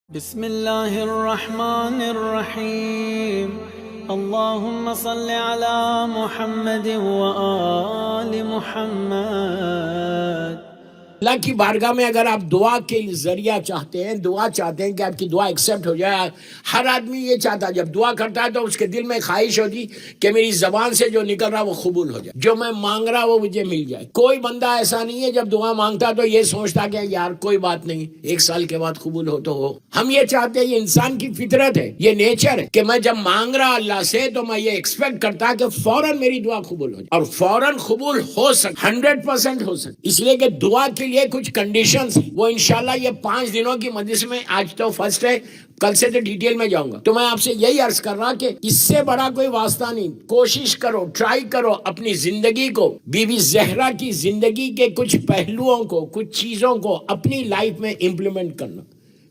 بسم الله الرحمن الرحيم اللهم صل على محمد وآل محمد. اللہ کی بارگاہ میں اگر آپ دعا کے ذریعہ چاہتے ہیں کہ آپ کی دعا ایکسیپٹ ہو جائے. ہر آدمی یہ چاہتا ہے جب دعا کرتا ہے تو اس کے دل میں خواہش ہوتی کہ میری زبان سے جو نکل رہا وہ قبول ہو جائے, جو میں مانگ رہا وہ مجھے مل جائے. کوئی بندہ ایسا نہیں ہے جب دعا مانگتا تو یہ سوچتا کہ یار کوئی بات نہیں, 1 سال کے بعد قبول ہو تو ہو. ہم یہ چاہتے ہیں, یہ انسان کی فطرت ہے, یہ نیچر ہے کہ میں جب مانگ رہا اللہ سے تو میں یہ ایکسپیکٹ کرتا کہ فوراً میری دعا قبول ہو جائے, اور فوراً قبول ہو سکے, 100% ہو سکے. اس لیے کہ دعا کے لیے کچھ کنڈیشنز, وہ انشاءاللہ یہ 5 دنوں کی مجلس میں, آج تو فرسٹ ہے, کل سے تو ڈیٹیل میں جاؤں گا, تو میں آپ سے یہی عرض کر رہا کہ اس سے بڑا کوئی واسطہ نہیں. کوشش کرو, ٹرائی کرو اپنی زندگی کو, بی بی زہرا کی زندگی کے کچھ پہلوؤں کو, کچھ چیزوں کو اپنی لائف میں امپلیمنٹ کرنا.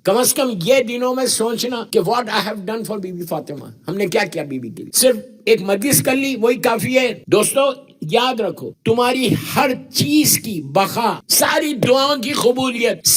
کم از کم یہ دنوں میں سوچنا کہ what I have done for Bibi Fatima, ہم نے کیا کیا بی بی کے لیے. صرف ایک مجلس کر لی وہی کافی ہے. دوستو یاد رکھو, تمہاری ہر چیز کی بقا, ساری دعاؤں کی قبولیت,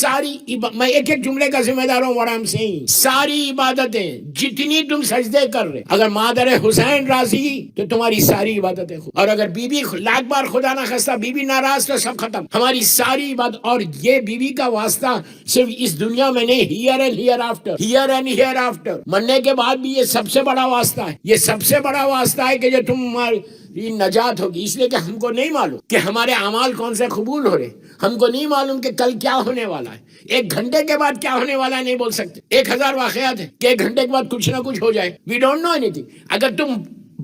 میں ایک ایک جملے کا ذمہ دار ہوں, what I'm saying, ساری عبادتیں جتنی تم سجدے کر رہے, اگر مادر حسین راضی تو تمہاری ساری عبادتیں, اور اگر بی بی لاکھ بار خدا نہ خواستہ بی بی ناراض تو سب ختم, ہماری ساری عبادت. اور یہ بی بی کا واسطہ صرف اس دنیا میں نہیں, here and here after, here and here after, مرنے کے بعد بھی یہ سب سے بڑا واسطہ ہے. یہ سب سے بڑا واسطہ ہے کہ جو تمہاری نجات ہوگی. اس لیے کہ ہم کو نہیں معلوم کہ ہمارے اعمال کون سے قبول ہو رہے, ہم کو نہیں معلوم کہ کل کیا ہونے والا ہے, 1 گھنٹے کے بعد کیا ہونے والا ہے نہیں بول سکتے. 1000 واقعات ہیں کہ 1 گھنٹے کے بعد کچھ نہ کچھ ہو جائے. We don't know anything. اگر تم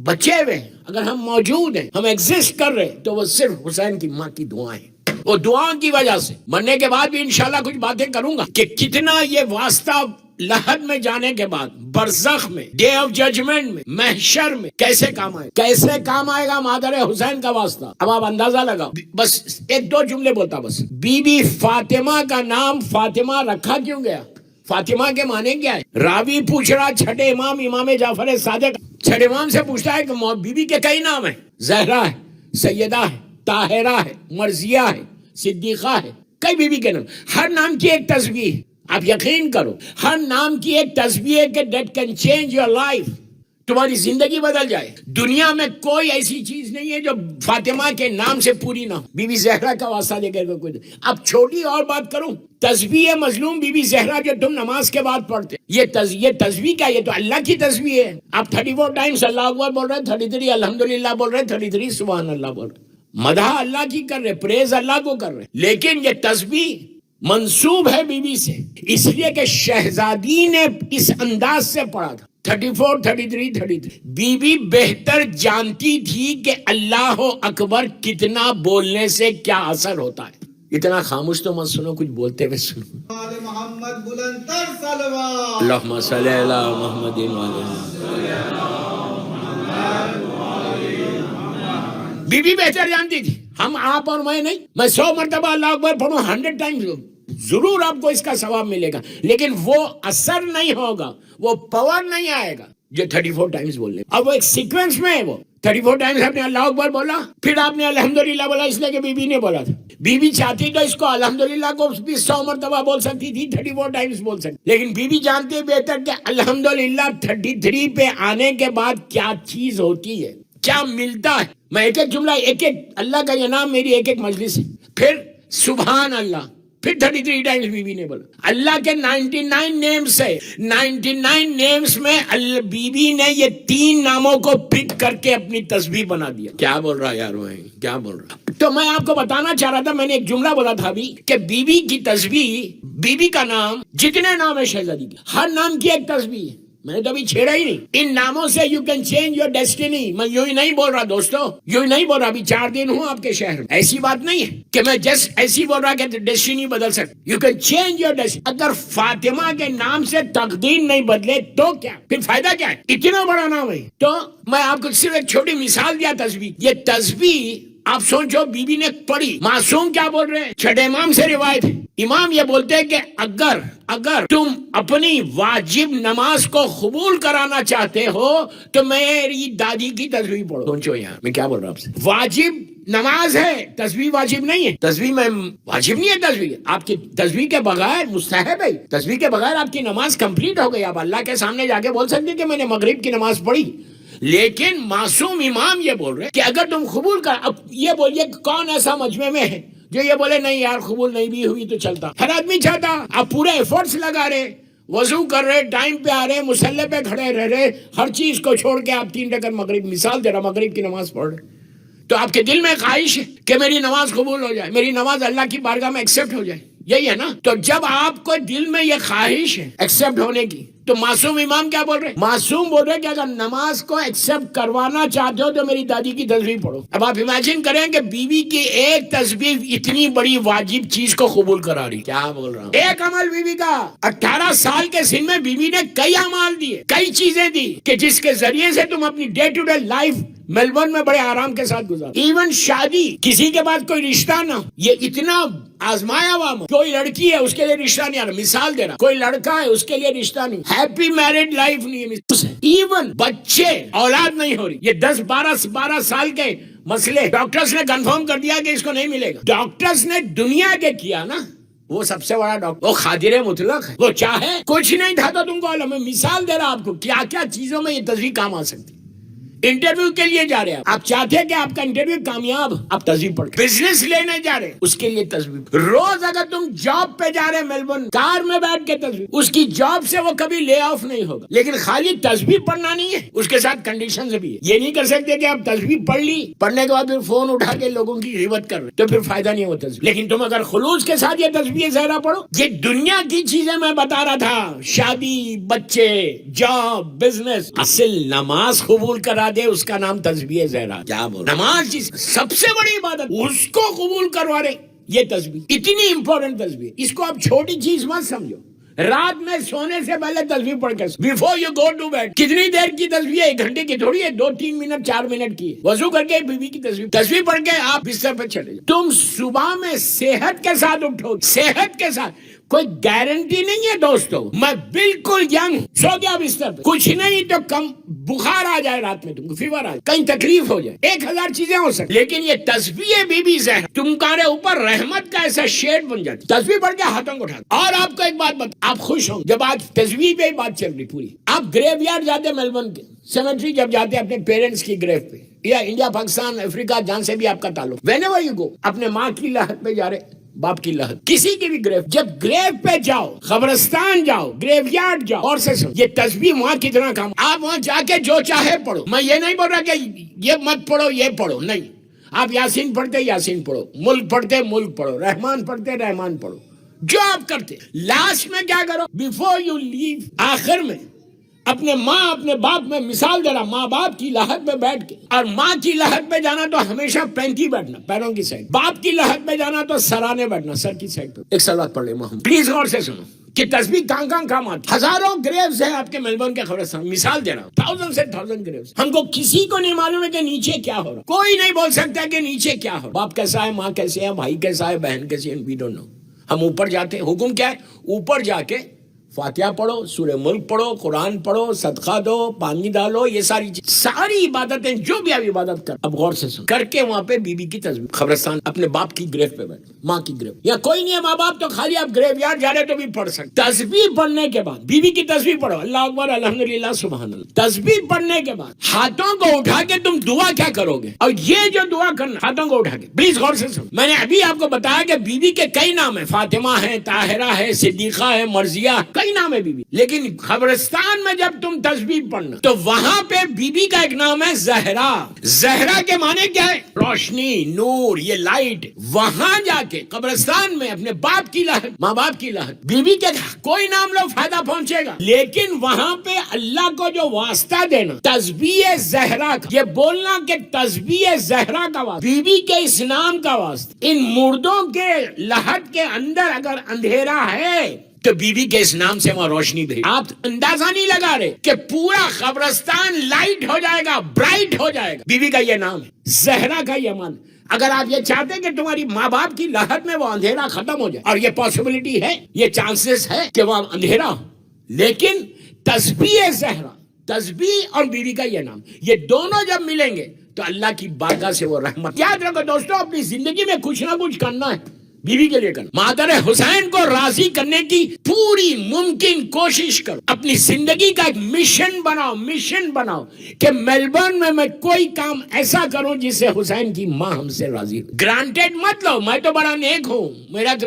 بچے ہوئے, اگر ہم موجود ہیں, ہم ایگزسٹ کر رہے, تو وہ صرف حسین کی ماں کی دعائیں ہیں. وہ دعاؤں کی وجہ سے مرنے کے بعد بھی انشاءاللہ کچھ باتیں کروں گا کہ کتنا یہ واسطہ لحد میں جانے کے بعد, برزخ میں, ڈے آف ججمنٹ میں, محشر میں کیسے کام آئے گا مادر حسین کا واسطہ. اب آپ اندازہ لگاؤ. بس 1-2 جملے بولتا بس. بی بی فاطمہ کا نام فاطمہ رکھا کیوں گیا؟ فاطمہ کے معنی کیا ہے؟ راوی پوچھ رہا, چھٹے امام جعفر صادق, چھٹے امام سے پوچھتا ہے کہ بی بی کے کئی نام ہیں, زہرا ہے, سیدہ ہے, طاہرہ ہے, مرضیہ ہے, صدیقہ ہے, کئی بی بی کے نام. ہر نام کی ایک تسبیح ہے. آپ یقین کرو, ہر نام کی ایک تسبیح ہے کہ that can change your life, تمہاری زندگی بدل جائے. دنیا میں کوئی ایسی چیز نہیں ہے جو فاطمہ کے نام سے پوری نہ ہو. بی بی زہرا کا واسطہ دے کر کوئی. اب چھوٹی اور بات کروں, تسبیح مظلوم بی بی زہرا جو تم نماز کے بعد پڑھتے, یہ تسبیح کیا؟ یہ تو اللہ کی تسبیح ہے. آپ 34 ٹائمز اللہ اکبر بول رہے, 33 الحمدللہ بول رہے, 33 سبحان اللہ بول رہے, مدح اللہ کی کر رہے, پریز اللہ کو کر رہے. لیکن یہ تسبیح منسوب ہے بی بی سے, اس لیے کہ شہزادی نے اس انداز سے پڑھا تھا. 34 33 33. بی بی بہتر جانتی تھی کہ اللہ اکبر کتنا بولنے سے کیا اثر ہوتا ہے. اتنا خاموش تو مت سنو, کچھ بولتے ہوئے سنو. محمد بلندتر صلوات. اللہم صلی علی محمد بی بی بہتر جانتی تھی. ہم, آپ اور میں نہیں. میں 100 مرتبہ اللہ اکبر پڑھوں, 100 ٹائمز, ضرور آپ کو اس کا ثواب ملے گا, لیکن وہ اثر نہیں ہوگا, وہ پاور نہیں آئے گا جو 34 ٹائمز بولنے. اب وہ ایک سیکوینس میں ہے. وہ 34 ٹائمز آپ نے اللہ اکبر بولا, پھر آپ نے الحمدللہ بولا, اس لیے کہ بی بی نے بولا تھا. بی بی چاہتی تو اس کو الحمدللہ کو بھی 100 مرتبہ بول سکتی تھی, 34 ٹائمز بول سکتی, لیکن بی بی جانتے بہتر کہ الحمدللہ 33 پہ آنے کے بعد کیا چیز ہوتی ہے, کیا ملتا ہے. میں ایک جملہ, ایک اللہ کا یہ نام میری ایک مجلس ہے. پھر سبحان اللہ, پھر 33 ٹائمز بی بی نے بولا. اللہ کے 99 نیمز ہے, 99 نیمز میں بی بی نے یہ 3 ناموں کو پک کر کے اپنی تسبیح بنا دیا. کیا بول رہا یار میں, کیا بول رہا. تو میں آپ کو بتانا چاہ رہا تھا, میں نے ایک جملہ بولا تھا ابھی کہ بی بی کی تسبیح, بی بی کا نام, جتنے نام ہے شہزادی کے, ہر نام کی ایک تسبیح ہے. میں نے تو ابھی چھیڑا ہی نہیں. ان ناموں سے you can change your destiny. میں یوں ہی نہیں بول رہا دوستو, یوں ہی نہیں بول رہا. ابھی 4 دن ہوں آپ کے شہر میں, ایسی بات نہیں ہے کہ میں جسٹ ایسی بول رہا کہ ڈیسٹینی بدل سکتے. You can change your destiny. اگر فاطمہ کے نام سے تقدیر نہیں بدلے تو کیا, پھر فائدہ کیا ہے؟ اتنا بڑا نام ہے. تو میں آپ کو صرف ایک چھوٹی مثال دیا تسبیح. یہ تسبیح آپ سوچو بی بی نے پڑھی. معصوم کیا بول رہے ہیں؟ چھٹے امام سے روایت ہے, امام یہ بولتے ہیں کہ اگر تم اپنی واجب نماز کو قبول کرانا چاہتے ہو تو میری دادی کی تسبیح پڑھو. سوچو یار میں کیا بول رہا ہوں آپ سے. واجب نماز ہے، تسبیح واجب نہیں ہے، تسبیح میں واجب نہیں ہے تسبیح، آپ کی تسبیح کے بغیر مستحب ہے، تسبیح کے بغیر آپ کی نماز کمپلیٹ ہو گئی، آپ اللہ کے سامنے جا کے بول سکتے کہ میں نے مغرب کی نماز پڑھی، لیکن معصوم امام یہ بول رہے کہ اگر تم قبول کر، اب یہ بولیے کون ایسا مجمع میں ہے جو یہ بولے نہیں یار قبول نہیں بھی ہوئی تو چلتا، ہر آدمی چاہتا، آپ پورے ایفورٹس لگا رہے، وضو کر رہے، ٹائم پہ آ رہے، مصلی پہ کھڑے رہ رہے، ہر چیز کو چھوڑ کے آپ 3 رکعت مغرب، مثال دے رہا، مغرب کی نماز پڑھ رہے، تو آپ کے دل میں خواہش ہے کہ میری نماز قبول ہو جائے، میری نماز اللہ کی بارگاہ میں ایکسیپٹ ہو جائے، یہی ہے نا؟ تو جب آپ کو دل میں یہ خواہش ہے ایکسیپٹ ہونے کی، تو معصوم امام کیا بول رہے؟ معصوم بول رہے کہ اگر نماز کو ایکسیپٹ کروانا چاہتے ہو تو میری دادی کی تسبیح پڑھو۔ اب آپ امیجن کریں کہ بیوی کی ایک تسبیح اتنی بڑی واجب چیز کو قبول کرا رہی، کیا بول رہا ہوں؟ ایک عمل بیوی کا، 18 سال کے سن میں بیوی نے کئی اعمال دیے، کئی چیزیں دی کہ جس کے ذریعے سے تم اپنی day to day life Melbourne میں بڑے آرام کے ساتھ گزار، ایون شادی، کسی کے بعد کوئی رشتہ نہ ہو، یہ اتنا آزمایا ہوا، کوئی لڑکی ہے اس کے لیے رشتہ نہیں آ رہا، مثال دے رہا، کوئی لڑکا ہے اس کے لیے رشتہ نہیں، ہیپی میرڈ لائف نہیں ہے، ایون بچے اولاد نہیں ہو رہی، یہ 10-12 سال کے مسئلے ڈاکٹرز نے کنفرم کر دیا کہ اس کو نہیں ملے گا، ڈاکٹرز نے دنیا کے کیا نا، وہ سب سے بڑا ڈاکٹر، وہ قادر مطلق ہے، وہ چاہے کچھ نہیں تھا تو تم کو علم، میں مثال دے رہا آپ کو کیا کیا چیزوں میں یہ تسبیح کام آ سکتی۔ انٹرویو کے لیے جا رہے ہیں آپ چاہتے ہیں کہ آپ کا انٹرویو کامیاب، آپ تسبیح پڑھ، بزنس لینے جا رہے ہیں اس کے لیے تسبیح، روز اگر تم جاب پہ جا رہے ہیں میلبورن، کار میں بیٹھ کے تسبیح، اس کی جاب سے وہ کبھی لے آف نہیں ہوگا، لیکن خالی تسبیح پڑھنا نہیں ہے، اس کے ساتھ کنڈیشنز بھی ہے، یہ نہیں کر سکتے کہ آپ تسبیح پڑھ لی، پڑھنے کے بعد پھر فون اٹھا کے لوگوں کی غیبت کر رہے تو پھر فائدہ نہیں ہوتا تسبیح، لیکن تم اگر خلوص کے ساتھ یہ تسبیح زہرا پڑھو، یہ دنیا کی چیزیں میں بتا رہا تھا، شادی، بچے، جاب، بزنس، اصل نماز قبول کرا دے اس کا نام تسبیح زہرا، کیا بول، نماز جس سب سے بڑی عبادت اس کو قبول کروا رہے، یہ تسبیح اتنی امپورٹنٹ تسبیح، اس کو آپ چھوٹی چیز مت سمجھو، رات میں سونے سے پہلے تسبیح پڑھ کے before you go to bed, کتنی دیر کی تسبیح ہے؟ 1 گھنٹے کی تھوڑی ہے، 2-3 منٹ 4 منٹ کی ہے، وضو کر کے بیوی کی تسبیح پڑھ کے آپ بستر پہ چلے جاؤ، تم صبح میں صحت کے ساتھ اٹھو، صحت کے ساتھ، کوئی گارنٹی نہیں ہے دوستو، میں بالکل ینگ سو گیا بستر پہ، کچھ نہیں تو کم بخار آ جائے، رات میں تم کو فیور آ جائے، کہیں تکلیف ہو جائے، 1000 چیزیں ہو سکتی، لیکن یہ تسبیح بی بی زہرا تمہارے اوپر رحمت کا ایسا شیڈ بن جاتی، تسبیح پڑھ کے ہاتھوں کو اٹھا، اور آپ کو ایک بات بتا، آپ خوش ہوں جب آج تسبیح پہ ہی بات چل رہی پوری، آپ گریو یارڈ جاتے میلبورن کے سیمیٹری، جب جاتے اپنے پیرنٹس کی گریو پہ، یا انڈیا، پاکستان، افریقہ، جہاں سے بھی آپ کا تعلق، وین ایور یو گو، اپنے ماں کی لحد پہ جا رہے، باپ کی لحد، کسی کی بھی گریو، جب گریو پہ جاؤ، قبرستان جاؤ، گریو یارڈ جاؤ، اور سے سن، یہ تسبیح وہاں کتنا کام، آپ وہاں جا کے جو چاہے پڑھو، میں یہ نہیں بول رہا کہ یہ مت پڑھو یہ پڑھو، نہیں، آپ یاسین پڑھتے یاسین پڑھو، ملک پڑھتے ملک پڑھو، رحمان پڑھتے رحمان پڑھو، جو آپ کرتے، لاسٹ میں کیا کرو، بیفور یو لیو، آخر میں اپنے ماں اپنے باپ میں مثال دے رہا، ماں باپ کی لحد میں بیٹھ کے، اور ماں کی لحد پہ جانا تو ہمیشہ پینتی بیٹھنا، پیروں کی سائڈ، باپ کی لحد پہ جانا تو سرانے بیٹھنا، سر کی سائڈ پہ۔ ایک سوال پڑھ لے محمد، پلیز غور سے سنو کہ تسبیح کہاں کہاں کام آتی، ہزاروں گریوز ہیں آپ کے میلبورن کے قبرستان، مثال دے رہا ہوں، 1000 گریوز، ہم کو کسی کو نہیں معلوم ہے کہ نیچے کیا ہو رہا، کوئی نہیں بول سکتا کہ نیچے کیا ہو رہا، باپ کیسا ہے، ماں کیسے ہے، بھائی کیسا ہے، بہن کیسی ہے، وی ڈونٹ نو، ہم اوپر جاتے ہیں، حکم کیا ہے، اوپر جا کے فاتحہ پڑھو، سورہ ملک پڑھو، قرآن پڑھو، صدقہ دو، پانی ڈالو، یہ ساری ساری عبادتیں جو بھی آپ عبادت کر، اب غور سے سن کر کے وہاں پہ بی بی کی تسبیح، قبرستان اپنے باپ کی گریو پہ بیٹھ، ماں کی گریو، یا کوئی نہیں ہے ماں باپ تو خالی آپ گریو یارڈ جا رہے تو بھی پڑھ سکتے، تسبیح پڑھنے کے بعد بی بی کی تسبیح پڑھو، اللہ اکبر، الحمدللہ، سبحان اللہ، تسبیح پڑھنے کے بعد ہاتھوں کو اٹھا کے تم دعا کیا کرو گے، اور یہ جو دعا کرنا ہاتھوں کو اٹھا کے، پلیز غور سے سن، میں نے ابھی آپ کو بتایا کہ بی بی کے کئی نام ہیں، فاطمہ ہے، طاہرہ ہے، صدیقہ ہے، مرضیہ، کئی نام ہے بی بی، لیکن قبرستان میں جب تم تسبیح پڑھنا تو وہاں پہ بی بی کا ایک نام ہے زہرا، زہرا کے معنی کیا ہے، روشنی، نور، یہ لائٹ، وہاں جا کے قبرستان میں اپنے باپ کی لحد، ماں باپ کی لحد، بی بی کے کوئی نام لو فائدہ پہنچے گا، لیکن وہاں پہ اللہ کو جو واسطہ دینا تسبیح زہرا کا، یہ بولنا کہ تسبیح زہرا کا واسطہ، بی بی کے اس نام کا واسطہ، ان مردوں کے لحد کے اندر اگر اندھیرا ہے تو بی بی کے اس نام سے وہاں روشنی دے، آپ اندازہ نہیں لگا رہے کہ پورا قبرستان لائٹ ہو جائے گا، برائٹ ہو جائے گا، بی بی کا یہ نام ہے، زہرا کا یہ مان، اگر آپ یہ چاہتے ہیں کہ تمہاری ماں باپ کی لحد میں وہ اندھیرا ختم ہو جائے، اور یہ پاسبلٹی ہے، یہ چانسز ہے کہ وہ اندھیرا ہو، لیکن تسبیح زہرا، تسبیح اور بیوی کا یہ نام، یہ دونوں جب ملیں گے تو اللہ کی بارگاہ سے وہ رحمت. یاد رکھو دوستو، اپنی زندگی میں کچھ نہ کچھ کرنا ہے، بیوی کے لیے کرنا. مادر حسین کو راضی کرنے کی پوری ممکن کوشش کرو. اپنی زندگی کا ایک مشن بناؤ کہ میلبورن میں کوئی کام ایسا کروں جس سے حسین کی ماں ہم سے راضی ہو. گرانٹیڈ مت لو میں تو بڑا نیک ہوں،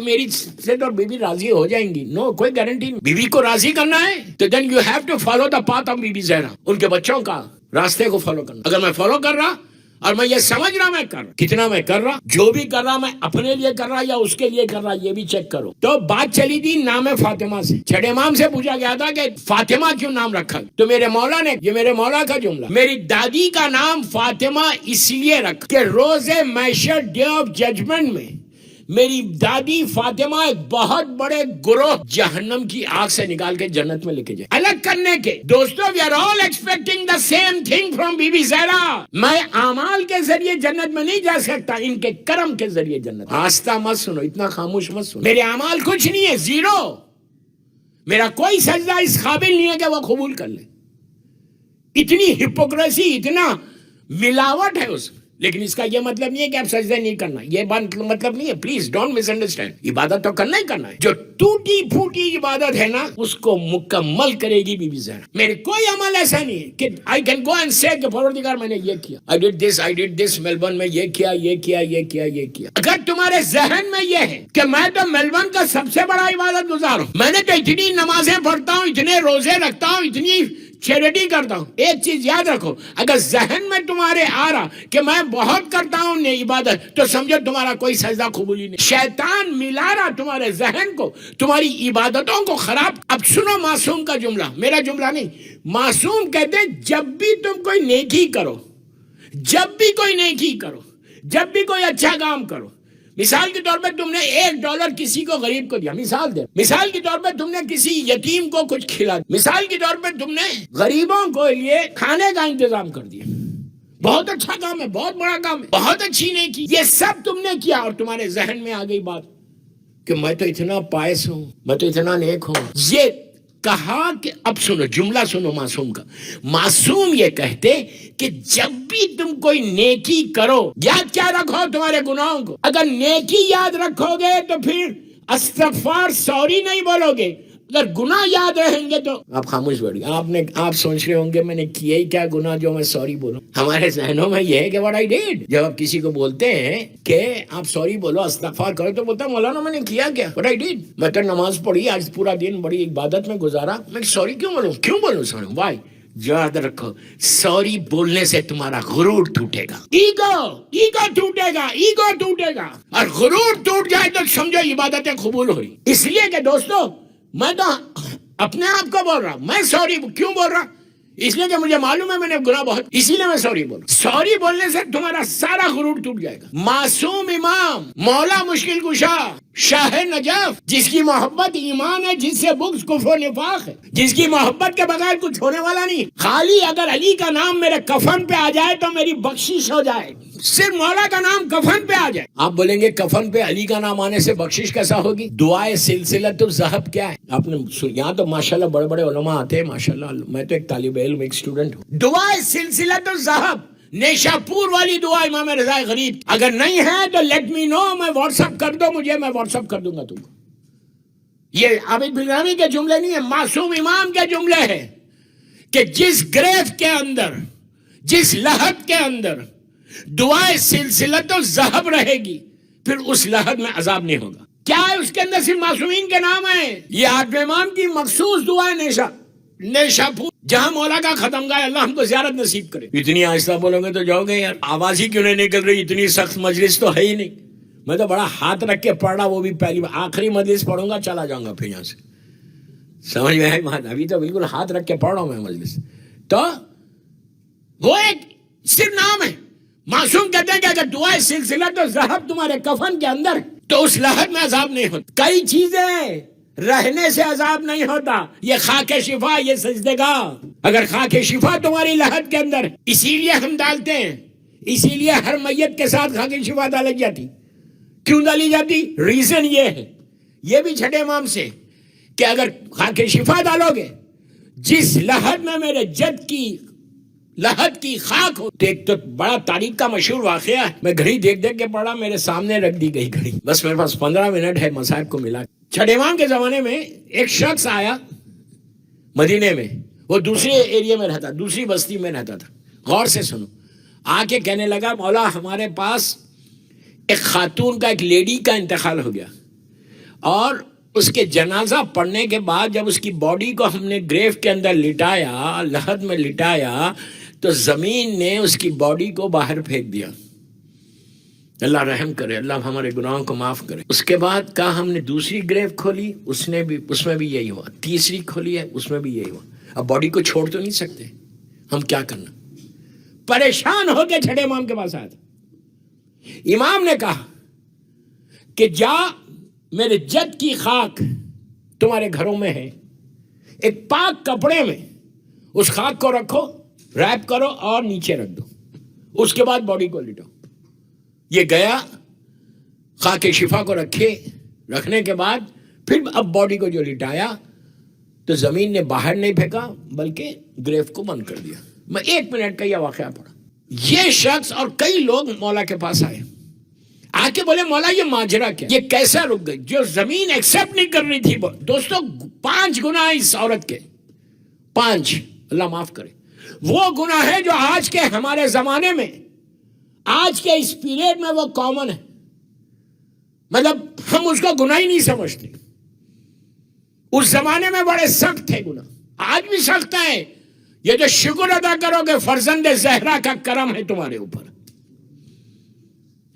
میری سے تو بیوی راضی ہو جائیں گی. نو، کوئی گارنٹی نہیں. بیوی کو راضی کرنا ہے تو then you have to follow the path of Bibi Zahra. ان کے بچوں کا راستے کو فالو کرنا. اگر میں فالو کر رہا اور میں یہ سمجھ رہا میں کر رہا، کتنا میں کر رہا، جو بھی کر رہا میں اپنے لیے کر رہا یا اس کے لیے کر رہا، یہ بھی چیک کرو. تو بات چلی تھی نام فاطمہ سے. چھٹے امام سے پوچھا گیا تھا کہ فاطمہ کیوں نام رکھا، تو میرے مولا نے، یہ میرے مولا کا جملہ، میری دادی کا نام فاطمہ اس لیے رکھا کہ روز محشر، ڈے آف ججمنٹ میں میری دادی فاطمہ ایک بہت بڑے گروہ جہنم کی آگ سے نکال کے جنت میں لے کے جائے، الگ کرنے کے. دوستو we are all expecting the same thing from Bibi Zahra. میں اعمال کے ذریعے جنت میں نہیں جا سکتا، ان کے کرم کے ذریعے جنت. آستہ مت سنو، اتنا خاموش مت سنو. میرے اعمال کچھ نہیں ہے، زیرو. میرا کوئی سجدہ اس قابل نہیں ہے کہ وہ قبول کر لے. اتنی ہپوکریسی، اتنا ملاوٹ ہے اس میں. لیکن اس کا یہ مطلب نہیں ہے کہ آپ سجدہ نہیں کرنا، یہ مطلب نہیں ہے. Please don't miss understand. عبادت تو کرنا ہی کرنا ہے. جو ٹوٹی پھوٹی عبادت ہے نا، اس کو مکمل کرے گی بی بی زہرا. میرے کوئی عمل ایسا نہیں ہے کہ آئی کین گو اینڈ سے کہ پروردگار میں نے یہ کیا، آئی ڈیڈ دس میلبورن میں یہ کیا. اگر تمہارے ذہن میں یہ ہے کہ میں تو میلبورن کا سب سے بڑا عبادت گزار ہوں، میں نے تو اتنی نمازیں پڑھتا ہوں، اتنے روزے رکھتا ہوں، اتنی چیریٹی کرتا ہوں. ایک چیز یاد رکھو، اگر ذہن میں تمہارے آ رہا کہ میں بہت کرتا ہوں عبادت، تو سمجھو تمہارا کوئی سجدہ قبول ہی نہیں. شیطان ملا رہا تمہارے ذہن کو، تمہاری عبادتوں کو خراب. اب سنو معصوم کا جملہ، میرا جملہ نہیں. معصوم کہتے ہیں جب بھی تم کوئی نیکی کرو، جب بھی کوئی اچھا کام کرو، مثال کے طور پہ تم نے $1 کسی کو غریب کو دیا، مثال کے طور پہ تم نے کسی یتیم کو کچھ کھلا، مثال کے طور پہ تم نے غریبوں کو لیے کھانے کا انتظام کر دیا. بہت اچھا کام ہے، بہت بڑا کام ہے، بہت اچھی نیکی. یہ سب تم نے کیا اور تمہارے ذہن میں آ گئی بات کہ میں تو اتنا پائس ہوں، میں تو اتنا نیک ہوں. یہ کہا کہ اب سنو جملہ سنو معصوم کا. معصوم یہ کہتے کہ جب بھی تم کوئی نیکی کرو، یاد کیا رکھو تمہارے گناہوں کو. اگر نیکی یاد رکھو گے تو پھر استغفار، سوری نہیں بولو گے. اگر گناہ یاد رہیں گے تو آپ خاموش بیٹھیے. آپ سوچ رہے ہوں گے میں نے کیا ہی کیا گناہ جو میں سوری بولوں. ہمارے ذہنوں میں یہ ہے کہ what I did. جب آپ کسی کو بولتے ہیں کہ آپ سوری بولو، استغفار کرو، تو بولتا مولانا میں نے کیا کیا، what I did. میں تو نماز پڑھی، آج پورا دن بڑی عبادت میں گزارا، میں سوری کیوں بولوں سوری. وائی؟ یاد رکھو، سوری بولنے سے تمہارا غرور ٹوٹے گا، ایگو ٹوٹے گا، اور غرور ٹوٹ جائے تو سمجھو عبادتیں قبول ہوئی. اس لیے کہ دوستو میں تو اپنے آپ کو بول رہا ہوں، میں سوری کیوں بول رہا، اس لیے کہ مجھے معلوم ہے میں نے گناہ بہت، اسی لیے میں سوری بول رہا ہوں. سوری بولنے سے تمہارا سارا غرور ٹوٹ جائے گا. معصوم امام، مولا مشکل کشا، شاہ نجف، جس کی محبت ایمان ہے، جس سے بغض کفر و نفاق ہے، جس کی محبت کے بغیر کچھ ہونے والا نہیں. خالی اگر علی کا نام میرے کفن پہ آ جائے تو میری بخشش ہو جائے. صرف مولا کا نام کفن پہ آ جائے. آپ بولیں گے کفن پہ علی کا نام آنے سے بخشش کیسا ہوگی؟ دعائے سلسلۃ الذہب کیا ہے؟ آپ نے یہاں تو ماشاءاللہ بڑے بڑے علماء آتے ہیں، ماشاءاللہ. میں تو ایک طالب علم، ایک اسٹوڈنٹ ہوں. دعائے سلسلۃ الذہب، نیشاپور والی دعا امام رضا غریب. اگر نہیں ہے تو لیٹ می نو، میں واٹس اپ کر دو مجھے، میں واٹس اپ کر دوں گا تم کو. یہ عابد بلرامی کے جملے نہیں ہے، معصوم امام کے جملے ہیں کہ جس گریف کے اندر، جس لحد کے اندر دعائے سلسلۃ الذہب رہے گی، پھر اس لحد میں عذاب نہیں ہوگا. کیا ہے اس کے اندر؟ صرف معصومین کے نام ہیں. یہ آٹھ امام کی مخصوص دعا ہے نیشاپور، جہاں مولا کا ختم گاہ. اللہ ہم کو زیارت نصیب کرے. اتنی آہستہ بولو گے تو جاؤ گے یار، آواز ہی کیوں نہیں نکل رہی؟ اتنی سخت مجلس تو ہے ہی نہیں. میں تو بڑا ہاتھ رکھ کے پڑھ رہا، وہ بھی پہلی بار. آخری مجلس پڑھوں گا، چلا جاؤں گا پھر یہاں سے. سمجھ میں آئی بات؟ ابھی تو بالکل ہاتھ رکھ کے پڑھ رہا ہوں میں مجلس. تو وہ ایک صرف نام ہے. معصوم کہتے ہیں کہ اگر دعائے سلسلۃ الذہب تمہارے کفن کے اندر، تو اس لحد میں عذاب نہیں ہوتا. کئی چیزیں رہنے سے عذاب نہیں ہوتا. یہ خاک شفا، یہ سجدگاہ، اگر خاک شفا تمہاری لحد کے اندر، اسی لیے ہم ڈالتے ہیں، اسی لیے ہر میت کے ساتھ خاک شفا ڈالی جاتی. کیوں ڈالی جاتی؟ ریزن یہ ہے، یہ بھی چھٹے امام سے، کہ اگر خاک شفا ڈالو گے، جس لحد میں میرے جد کی لحد کی خاک ہو. ایک تو بڑا تاریخ کا مشہور واقعہ ہے, میں گھڑی دیکھ دیکھ کے پڑھا, میرے سامنے رکھ دی گئی گھڑی, بس میرے پاس 15 منٹ ہے مصاحب کو ملا. چھٹے امام کے زمانے میں ایک شخص آیا مدینے میں, وہ دوسرے ایریا میں رہتا, دوسری بستی میں رہتا تھا. غور سے سنو, آ کے کہنے لگا مولا ہمارے پاس ایک خاتون کا, ایک لیڈی کا انتقال ہو گیا, اور اس کے جنازہ پڑھنے کے بعد جب اس کی باڈی کو ہم نے گریو کے اندر لٹایا, لحد میں لٹایا, تو زمین نے اس کی باڈی کو باہر پھینک دیا. اللہ رحم کرے, اللہ ہمارے گناہوں کو معاف کرے. اس کے بعد کہا ہم نے دوسری گریو کھولی, اس میں بھی یہی ہوا. تیسری کھولی ہے, اس میں بھی یہی ہوا. اب باڈی کو چھوڑ تو نہیں سکتے, ہم کیا کرنا. پریشان ہو کے چھٹے امام کے پاس آیا تھا. امام نے کہا کہ جا, میرے جد کی خاک تمہارے گھروں میں ہے, ایک پاک کپڑے میں اس خاک کو رکھو, ریپ کرو اور نیچے رکھ دو, اس کے بعد باڈی کو لٹاؤ. یہ گیا, خاک شفا کو رکھنے کے بعد پھر اب باڈی کو جو لٹایا تو زمین نے باہر نہیں پھینکا بلکہ گریو کو بند کر دیا. میں 1 منٹ کا یہ واقعہ پڑھا. یہ شخص اور کئی لوگ مولا کے پاس آئے, آ کے بولے مولا یہ ماجرا کیا, یہ کیسا رک گئی, جو زمین ایکسیپٹ نہیں کر رہی تھی. دوستو 5 گناہ اس عورت کے, 5, اللہ معاف کرے. وہ گناہ ہے جو آج کے ہمارے زمانے میں, آج کے اس پیریڈ میں وہ کامن ہے. مطلب ہم اس کو گناہ ہی نہیں سمجھتے. اس زمانے میں بڑے سخت تھے گناہ, آج بھی سخت ہے. یہ جو شکر ادا کرو گے فرزند زہرا کا کرم ہے تمہارے اوپر,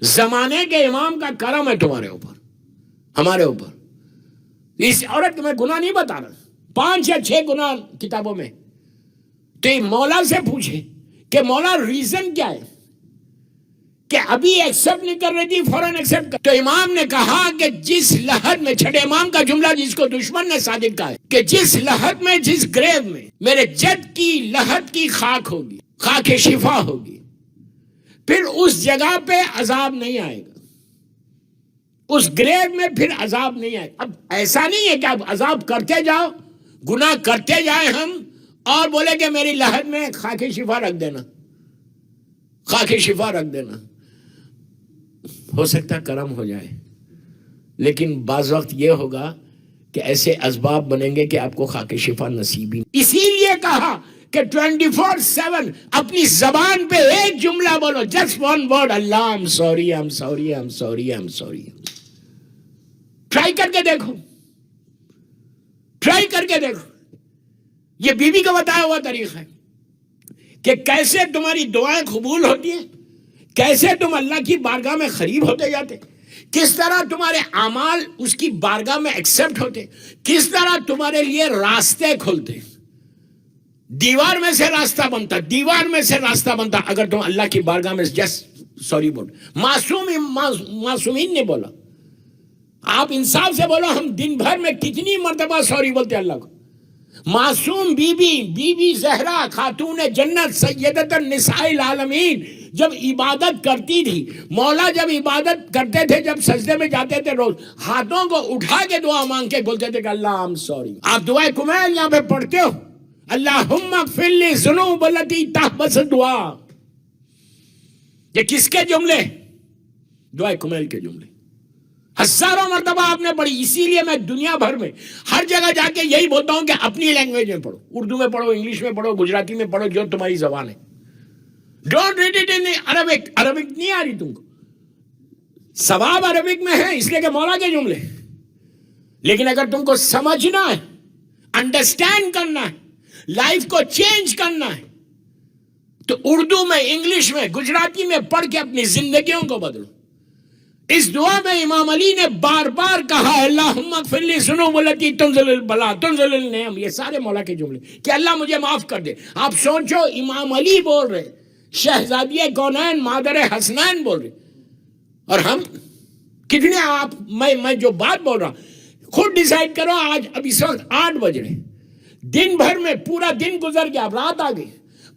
زمانے کے امام کا کرم ہے تمہارے اوپر, ہمارے اوپر. اس عورت کو میں گناہ نہیں بتا رہا, 5 یا 6 گناہ کتابوں میں. تو مولا سے پوچھے کہ مولا ریزن کیا ہے کہ ابھی ایکسپٹ نہیں کر رہی تھی, فوراً ایکسپٹ کر. تو امام نے کہا کہ جس لحد میں, چھٹے امام کا جملہ جس کو دشمن نے صادق کہا ہے, کہ جس لحد میں, جس گریو میں میرے جد کی لحد کی خاک ہوگی, خاک شفا ہوگی, پھر اس جگہ پہ عذاب نہیں آئے گا, اس گریو میں پھر عذاب نہیں آئے گا. اب ایسا نہیں ہے کہ اب عذاب کرتے جاؤ, گناہ کرتے جائیں ہم, اور بولے کہ میری لحد میں خاک شفا رکھ دینا, خاک شفا رکھ دینا. ہو سکتا کرم ہو جائے, لیکن بعض وقت یہ ہوگا کہ ایسے اسباب بنیں گے کہ آپ کو خاک شفا نصیب ہی. اسی لیے کہا کہ 24/7 اپنی زبان پہ ایک جملہ بولو, just one word, Allah I'm sorry, I'm sorry, I'm sorry, I'm sorry. Try کر کے دیکھو, ٹرائی کر کے دیکھو. یہ بی بی کا بتایا ہوا طریقہ ہے کہ کیسے تمہاری دعائیں قبول ہوتی ہیں, کیسے تم اللہ کی بارگاہ میں قریب ہوتے جاتے, کس طرح تمہارے اعمال اس کی بارگاہ میں ایکسپٹ ہوتے, کس طرح تمہارے لیے راستے کھلتے. دیوار میں سے راستہ بنتا, دیوار میں سے راستہ بنتا اگر تم اللہ کی بارگاہ میں جسٹ سوری بول. معصومین نے بولا, آپ انصاف سے بولو, ہم دن بھر میں کتنی مرتبہ سوری بولتے اللہ کو. معصوم بی بی زہرا خاتون جنت سیدۃ النساء العالمین جب عبادت کرتی تھی, مولا جب عبادت کرتے تھے, جب سجدے میں جاتے تھے روز, ہاتھوں کو اٹھا کے دعا مانگ کے بولتے تھے کہ اللہ I'm sorry. آپ دعائے کمیل یہاں پہ پڑھتے ہو, اللہم اغفر لی ذنوب التی تحبس دعا. یہ کس کے جملے, دعائے کمیل کے جملے. ہزاروں مرتبہ آپ نے پڑھی. اسی لیے میں دنیا بھر میں ہر جگہ جا کے یہی بولتا ہوں کہ اپنی لینگویج میں پڑھو, اردو میں پڑھو, انگلش میں پڑھو, گجراتی میں پڑھو, جو تمہاری زبان ہے. Don't read it in Arabic. Arabic نہیں آ رہی تم کو, ثواب عربک میں ہے اس لیے کہ مولا کے جملے, لیکن اگر تم کو سمجھنا ہے, انڈرسٹینڈ کرنا ہے, لائف کو چینج کرنا ہے, تو اردو میں, انگلش میں, گجراتی میں پڑھ کے اپنی زندگیوں کو بدلو. اس دعا میں امام علی نے بار بار کہا اللہم اغفر لی ذنوب التی تنزل البلا تنزل النعم. یہ سارے مولا کے جملے کہ اللہ مجھے معاف کر دے. آپ سوچو, امام علی بول رہے, شہزادی کونین مادر حسنین بول رہے, اور ہم کتنے, آپ میں جو بات بول رہا خود ڈیسائیڈ کرو. آج اب اس وقت 8 بج رہے, دن بھر میں پورا دن گزر گیا, اب رات آ گئی,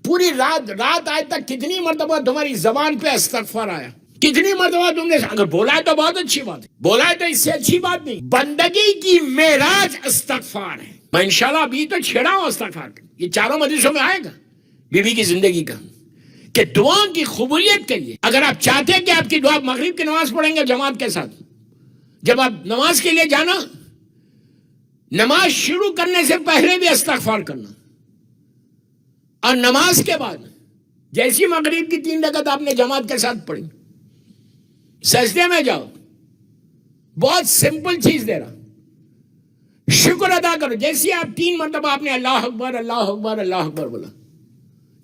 پوری رات آج تک کتنی مرتبہ تمہاری زبان پہ استغفار آیا, کتنی مرتبہ تم نے, اگر بولا ہے تو بہت اچھی بات ہے, بولا ہے تو اس سے اچھی بات نہیں. بندگی کی معراج استغفار ہے. میں انشاءاللہ ابھی تو چھڑا ہوں استغفار. یہ چاروں مجلسوں میں آئے گا, بیوی کی زندگی کا کہ دعا کی قبولیت کے لیے اگر آپ چاہتے ہیں کہ آپ کی دعا مغرب کی نماز پڑھیں گے جماعت کے ساتھ، جب آپ نماز کے لیے جانا، نماز شروع کرنے سے پہلے بھی استغفار کرنا، اور نماز کے بعد جیسی مغرب کی 3 رکعت آپ نے جماعت کے ساتھ پڑھی، سجدے میں جاؤ، بہت سمپل چیز دے رہا، شکر ادا کرو، جیسی آپ 3 مرتبہ آپ نے اللہ اکبر اللہ اکبر اللہ اکبر بولا،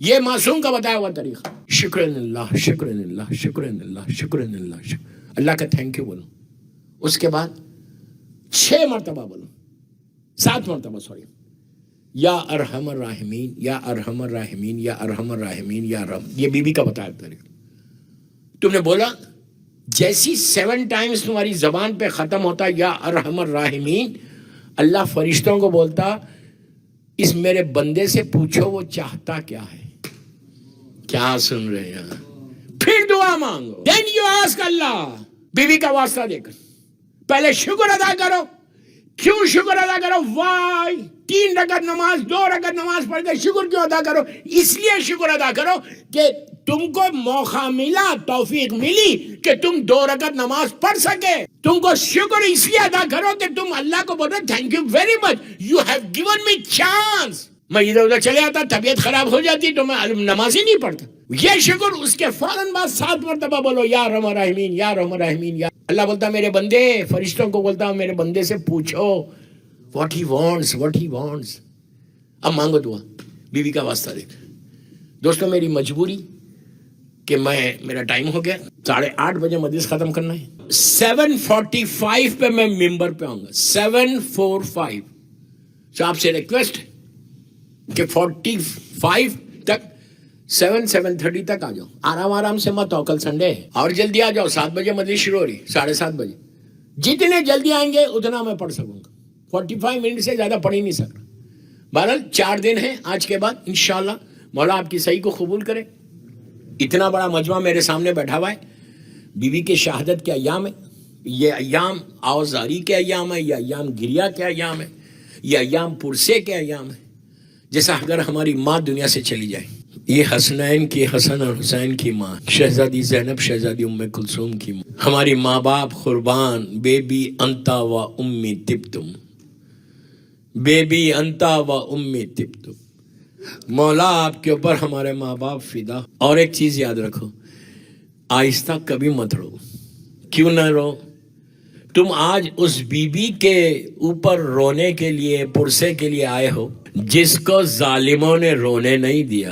یہ معصوم کا بتایا ہوا طریقہ، شکر اللہ شکر اللہ شکر اللہ شکر اللہ، اللہ کا تھینک یو بولو، اس کے بعد 6 مرتبہ بولو، 7 مرتبہ سوری، یا ارحم الراحمین یا ارحم الراحمین یا ارحم الراحمین یا رحم، یہ بی بی کا بتایا طریقہ. تم نے بولا جیسی 7 ٹائمز تمہاری زبان پہ ختم ہوتا یا ارحم الراحمین، اللہ فرشتوں کو بولتا اس میرے بندے سے پوچھو وہ چاہتا کیا ہے. کیا سن رہے ہیں؟ پھر دعا مانگو، then you ask اللہ. بیوی کا واسطہ دے کر پہلے شکر ادا کرو. کیوں شکر ادا کرو؟ وائی 3 رکعت نماز 2 رکعت نماز پڑھ کے شکر کیوں ادا کرو؟ اس لیے شکر ادا کرو کہ تم کو موقع ملا، توفیق ملی کہ تم 2 رکعت نماز پڑھ سکے. تم کو شکر اس لیے ادا کرو کہ تم اللہ کو بولو thank you very much, you have given me chance. میں ادھر ادھر چلے آتا، طبیعت خراب ہو جاتی تو میں نماز ہی نہیں پڑھتا. یہ شکر اس کے فوراً بعد 7 مرتبہ بولو یا رحم الرحمین یا رحم الرحمین یا. اللہ بولتا میرے بندے، فرشتوں کو بولتا ہوں میرے بندے سے پوچھو what he wants. اب مانگو دعا. بیوی کا واسطہ دیکھ. دوستوں میری مجبوری کہ میرا ٹائم ہو گیا، 8:30 بجے مجلس ختم کرنا ہے. 7:45 پہ میں ممبر پہ آؤں گا. 7:45. تو آپ سے ریکویسٹ ہے کہ 45 تک 7:30 تک آ جاؤ. آرام سے مت آؤ، کل سنڈے ہے. اور جلدی آ جاؤ، 7 بجے مجلس شروع ہو رہی، 7:30 بجے. جتنے جلدی آئیں گے اتنا میں پڑھ سکوں گا. 45 منٹ سے زیادہ پڑھ ہی نہیں سکتا. بہرحال 4 دن ہیں آج کے بعد، انشاءاللہ مولا آپ کی صحیح کو قبول کرے. اتنا بڑا مجمع میرے سامنے بیٹھا ہوا ہے. بیوی کے شہادت کے ایام ہے. یہ ایام آوازاری کے ایام ہے، یہ ایام گریا کے ایام ہے، یہ ایام پرسے کے ایام ہے. جیسا اگر ہماری ماں دنیا سے چلی جائے، یہ حسنین کی، حسن اور حسین کی ماں، شہزادی زینب، شہزادی ام کلثوم کی ماں، ہماری ماں باپ قربان. بیبی انتا و امی تبتم، بیبی انتا و امی تبتم. مولا آپ کے اوپر ہمارے ماں باپ فدا. اور ایک چیز یاد رکھو، آہستہ کبھی مت رو. کیوں نہ رو؟ تم آج اس بی بی کے اوپر رونے کے لیے، پرسے کے لیے آئے ہو جس کو ظالموں نے رونے نہیں دیا.